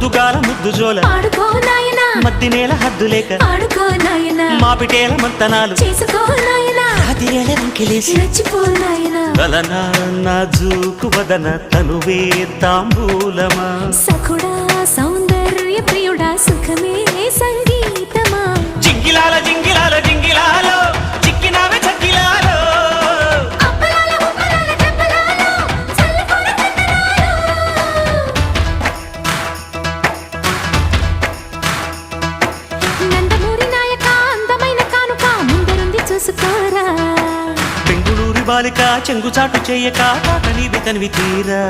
పొద్దుగాల ముద్దు జోల ఆడుకో నాయనా మద్ది నేల హద్దు లేక ఆడుకో నాయనా మాపిటేల మంతనాలు చేసుకో నాయనా రాతిరేళ రంకిలేసి రెచ్చిపో నాయనా తలనా నాజూకు వదన తనువే తాంబూలమా సఖుడా సౌందర్య ప్రియుడా సుఖమే సంగీతమా జింగిలాల జింగిలాల జింగిలాలో చిక్కినావే చక్కిలాలో అప్పలాల ఉప్పలాల చెప్పలాల చల్లకొడ నందమూరి నాయక అందమైన కానుక ముందరుంది చూసుకోరా బెంగుళూరు బాలిక చెంగుచాటు చెయ్యక తాట నీవి తనివి తీరా